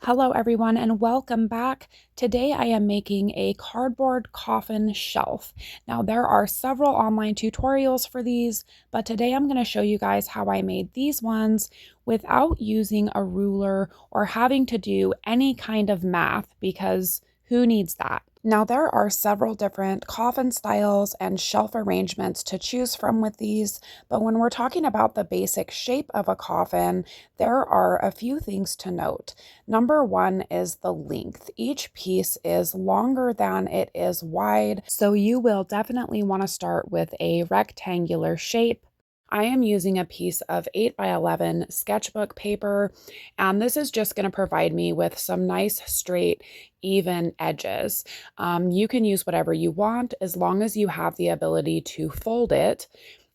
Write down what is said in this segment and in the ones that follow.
Hello everyone and welcome back. Today I am making a cardboard coffin shelf. Now there are several online tutorials for these, but today I'm going to show you guys how I made these ones without using a ruler or having to do any kind of math because who needs that? Now there are several different coffin styles and shelf arrangements to choose from with these, but when we're talking about the basic shape of a coffin, there are a few things to note. Number one is the length. Each piece is longer than it is wide, so you will definitely want to start with a rectangular shape. I am using a piece of 8 by 11 sketchbook paper, and this is just going to provide me with some nice straight, even edges. You can use whatever you want as long as you have the ability to fold it.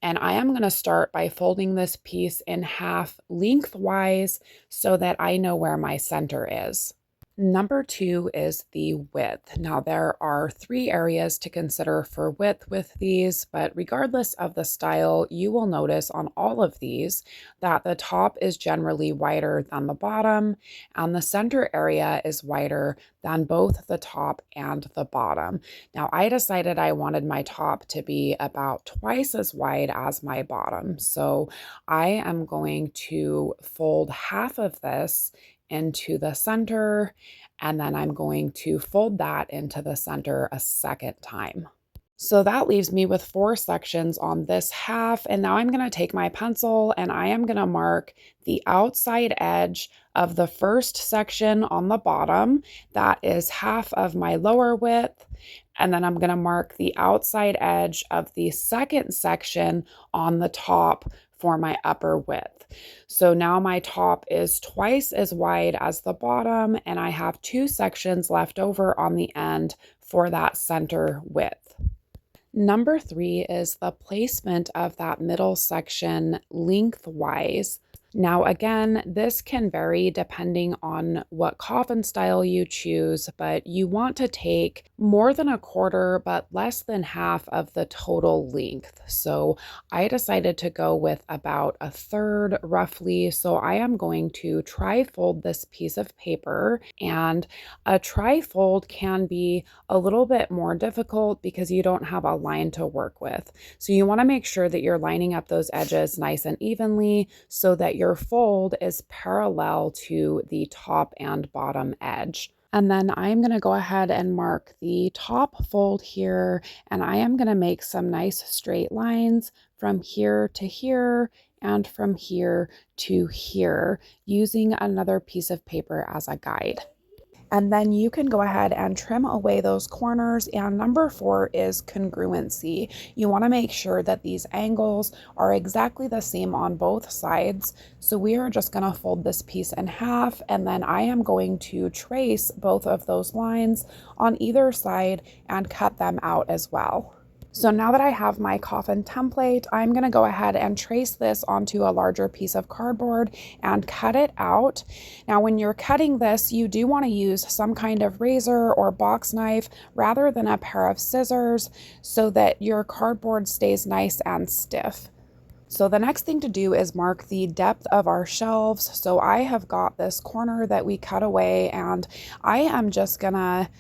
And I am going to start by folding this piece in half lengthwise so that I know where my center is. Number two is the width. Now, there are three areas to consider for width with these, but regardless of the style, you will notice on all of these that the top is generally wider than the bottom, and the center area is wider than both the top and the bottom. Now, I decided I wanted my top to be about twice as wide as my bottom, so I am going to fold half of this into the center, and then I'm going to fold that into the center a second time. So that leaves me with 4 sections on this half, and now I'm going to take my pencil and I am going to mark the outside edge of the first section on the bottom. That is half of my lower width. And then I'm going to mark the outside edge of the second section on the top for my upper width. So now my top is twice as wide as the bottom, and I have 2 sections left over on the end for that center width. Number 3 is the placement of that middle section lengthwise. Now, again, this can vary depending on what coffin style you choose, but you want to take more than a quarter, but less than half of the total length. So I decided to go with about a third roughly. So I am going to tri-fold this piece of paper, and a tri-fold can be a little bit more difficult because you don't have a line to work with. So you want to make sure that you're lining up those edges nice and evenly so that your fold is parallel to the top and bottom edge. And then I'm going to go ahead and mark the top fold here, and I am going to make some nice straight lines from here to here and from here to here using another piece of paper as a guide. And then you can go ahead and trim away those corners. And number 4 is congruency. You want to make sure that these angles are exactly the same on both sides. So we are just going to fold this piece in half, and then I am going to trace both of those lines on either side and cut them out as well. So now that I have my coffin template, I'm going to go ahead and trace this onto a larger piece of cardboard and cut it out. Now, when you're cutting this, you do want to use some kind of razor or box knife rather than a pair of scissors so that your cardboard stays nice and stiff. So the next thing to do is mark the depth of our shelves. So I have got this corner that we cut away, and I am just gonna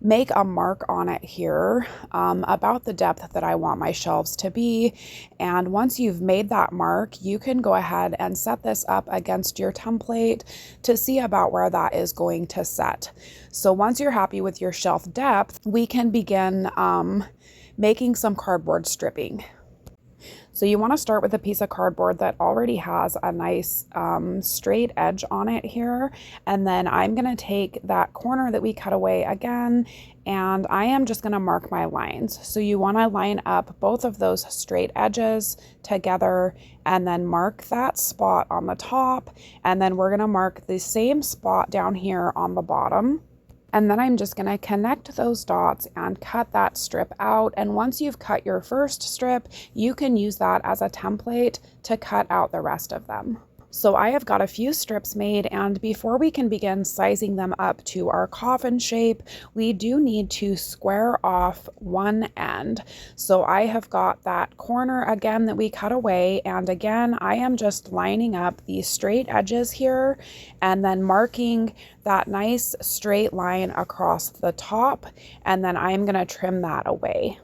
make a mark on it here about the depth that I want my shelves to be. And once you've made that mark, you can go ahead and set this up against your template to see about where that is going to set. So once you're happy with your shelf depth, we can begin making some cardboard stripping. So you want to start with a piece of cardboard that already has a nice straight edge on it here. And then I'm going to take that corner that we cut away again, and I am just going to mark my lines. So you want to line up both of those straight edges together and then mark that spot on the top. And then we're going to mark the same spot down here on the bottom. And then I'm just going to connect those dots and cut that strip out. And once you've cut your first strip, you can use that as a template to cut out the rest of them. So I have got a few strips made, and before we can begin sizing them up to our coffin shape, we do need to square off one end. So I have got that corner again that we cut away, and again I am just lining up the straight edges here and then marking that nice straight line across the top, and then I'm going to trim that away.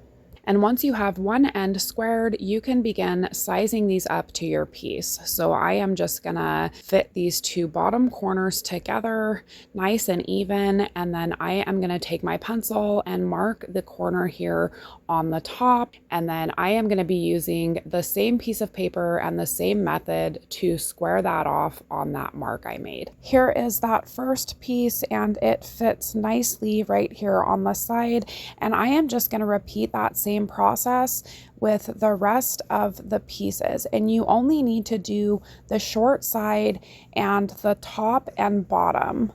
And once you have one end squared, you can begin sizing these up to your piece. So I am just gonna fit these two bottom corners together nice and even, and then I am gonna take my pencil and mark the corner here on the top, and then I am gonna be using the same piece of paper and the same method to square that off on that mark I made. Here is that first piece, and it fits nicely right here on the side, and I am just gonna repeat that same process with the rest of the pieces, and you only need to do the short side and the top and bottom.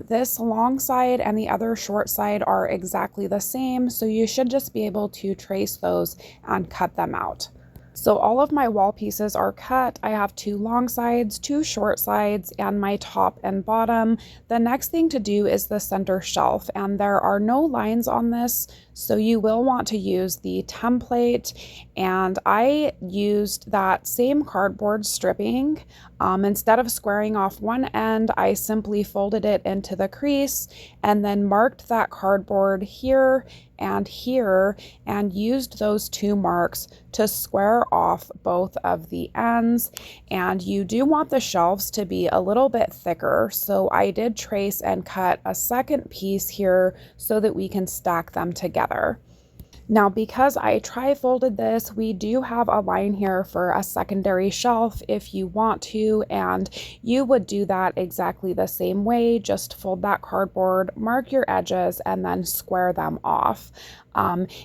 This long side and the other short side are exactly the same, so you should just be able to trace those and cut them out. So all of my wall pieces are cut. I have two long sides, two short sides, and my top and bottom. The next thing to do is the center shelf, and there are no lines on this, so you will want to use the template. And I used that same cardboard stripping. Instead of squaring off one end, I simply folded it into the crease and then marked that cardboard here and here and used those two marks to square off both of the ends. And you do want the shelves to be a little bit thicker, so I did trace and cut a second piece here so that we can stack them together. Now, because I tri-folded this, we do have a line here for a secondary shelf if you want to, and you would do that exactly the same way. Just fold that cardboard, mark your edges, and then square them off.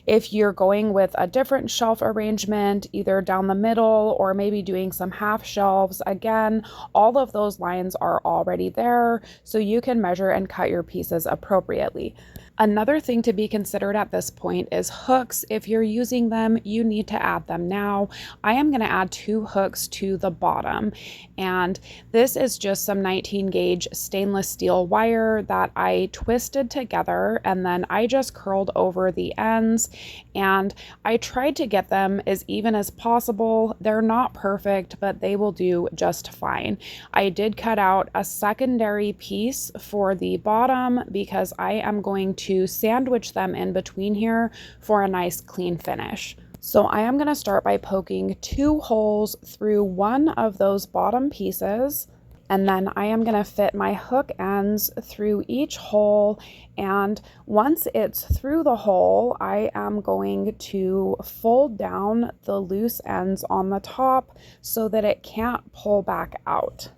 If you're going with a different shelf arrangement, either down the middle or maybe doing some half shelves, again, all of those lines are already there, so you can measure and cut your pieces appropriately. Another thing to be considered at this point is hooks. If you're using them, you need to add them now. I am going to add 2 hooks to the bottom, and this is just some 19 gauge stainless steel wire that I twisted together, and then I just curled over the ends, and I tried to get them as even as possible. They're not perfect, but they will do just fine. I did cut out a secondary piece for the bottom because I am going to sandwich them in between here for a nice clean finish. So I am going to start by poking 2 holes through one of those bottom pieces, and then I am going to fit my hook ends through each hole, and once it's through the hole, I am going to fold down the loose ends on the top so that it can't pull back out.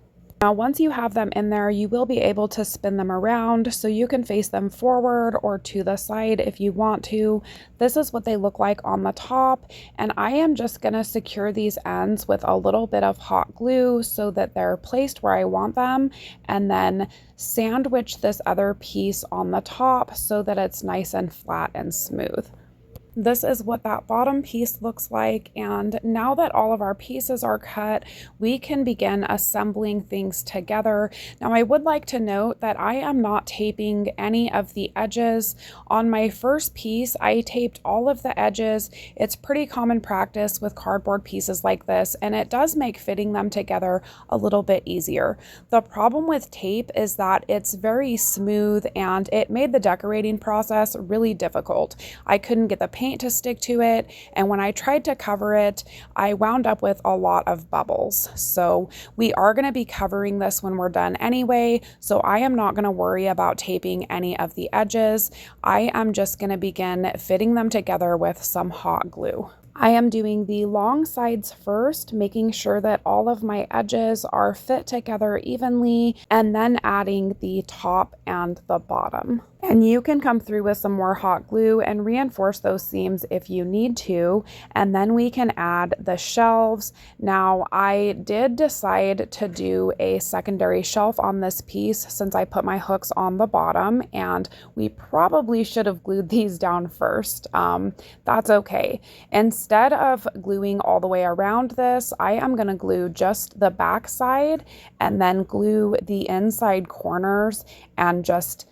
Now, once you have them in there, you will be able to spin them around so you can face them forward or to the side if you want to. This is what they look like on the top, and I am just going to secure these ends with a little bit of hot glue so that they're placed where I want them, and then sandwich this other piece on the top so that it's nice and flat and smooth. This is what that bottom piece looks like, and now that all of our pieces are cut, we can begin assembling things together. Now, I would like to note that I am not taping any of the edges. On my first piece, I taped all of the edges. It's pretty common practice with cardboard pieces like this, and it does make fitting them together a little bit easier. The problem with tape is that it's very smooth, and it made the decorating process really difficult. I couldn't get the paint to stick to it, and when I tried to cover it, I wound up with a lot of bubbles. So we are going to be covering this when we're done anyway, so I am not going to worry about taping any of the edges. I am just going to begin fitting them together with some hot glue. I am doing the long sides first, making sure that all of my edges are fit together evenly, and then adding the top and the bottom. And you can come through with some more hot glue and reinforce those seams if you need to. And then we can add the shelves. Now, I did decide to do a secondary shelf on this piece since I put my hooks on the bottom, and we probably should have glued these down first. That's okay. Instead of gluing all the way around this, I am going to glue just the back side and then glue the inside corners and just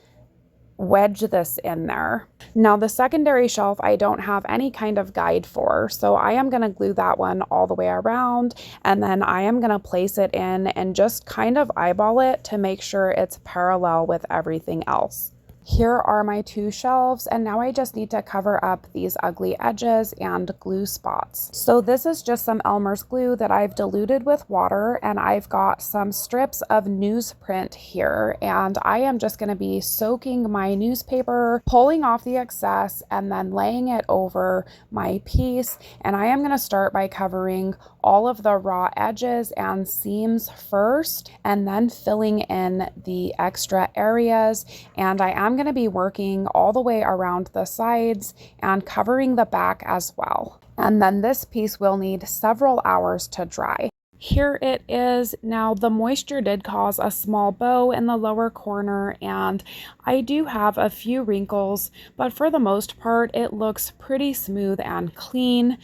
wedge this in there. Now the secondary shelf I don't have any kind of guide for, so I am going to glue that one all the way around, and then I am going to place it in and just kind of eyeball it to make sure it's parallel with everything else. Here are my two shelves, and now I just need to cover up these ugly edges and glue spots. So this is just some Elmer's glue that I've diluted with water, and I've got some strips of newsprint here, and I am just going to be soaking my newspaper, pulling off the excess, and then laying it over my piece. And I am going to start by covering all of the raw edges and seams first, and then filling in the extra areas. And I am going to be working all the way around the sides and covering the back as well. And then this piece will need several hours to dry. Here it is. Now the moisture did cause a small bow in the lower corner, and I do have a few wrinkles, but for the most part it looks pretty smooth and clean.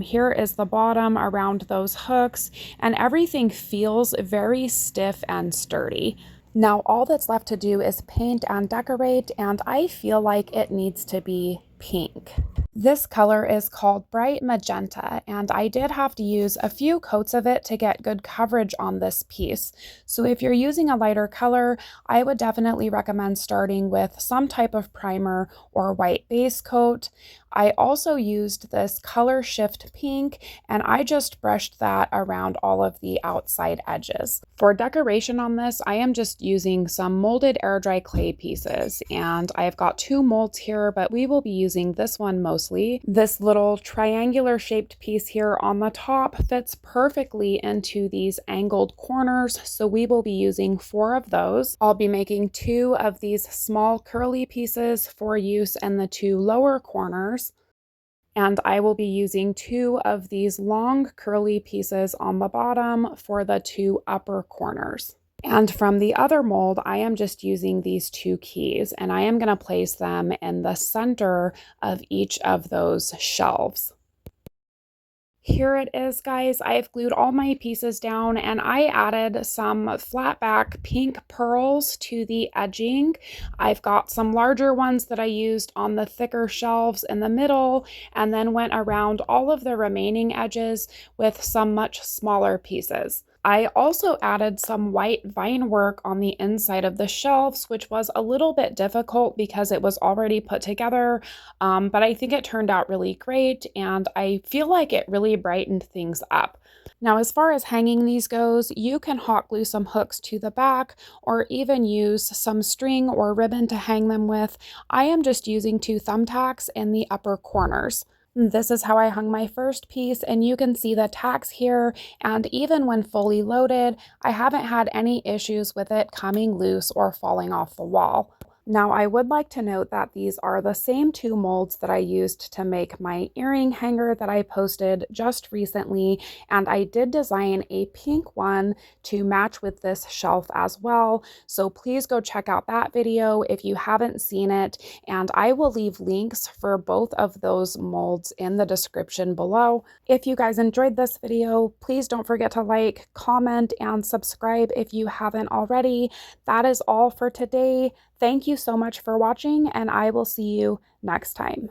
Here is the bottom around those hooks, and everything feels very stiff and sturdy. Now all that's left to do is paint and decorate, and I feel like it needs to be pink. This color is called Bright Magenta, and I did have to use a few coats of it to get good coverage on this piece. So if you're using a lighter color, I would definitely recommend starting with some type of primer or white base coat. I also used this Color Shift Pink, and I just brushed that around all of the outside edges. For decoration on this, I am just using some molded air dry clay pieces, and I've got two molds here, but we will be using this one mostly. This little triangular shaped piece here on the top fits perfectly into these angled corners, so we will be using 4 of those. I'll be making 2 of these small curly pieces for use in the 2 lower corners. And I will be using 2 of these long curly pieces on the bottom for the 2 upper corners. And from the other mold, I am just using these 2 keys, and I am going to place them in the center of each of those shelves. Here it is, guys. I've glued all my pieces down, and I added some flat back pink pearls to the edging. I've got some larger ones that I used on the thicker shelves in the middle, and then went around all of the remaining edges with some much smaller pieces. I also added some white vine work on the inside of the shelves, which was a little bit difficult because it was already put together, but I think it turned out really great, and I feel like it really brightened things up. Now, as far as hanging these goes, you can hot glue some hooks to the back or even use some string or ribbon to hang them with. I am just using 2 thumbtacks in the upper corners. This is how I hung my first piece, and you can see the tacks here, and even when fully loaded, I haven't had any issues with it coming loose or falling off the wall. Now, I would like to note that these are the same 2 molds that I used to make my earring hanger that I posted just recently, and I did design a pink one to match with this shelf as well, so please go check out that video if you haven't seen it, and I will leave links for both of those molds in the description below. If you guys enjoyed this video, please don't forget to like, comment, and subscribe if you haven't already. That is all for today. Thank you so much for watching, and I will see you next time.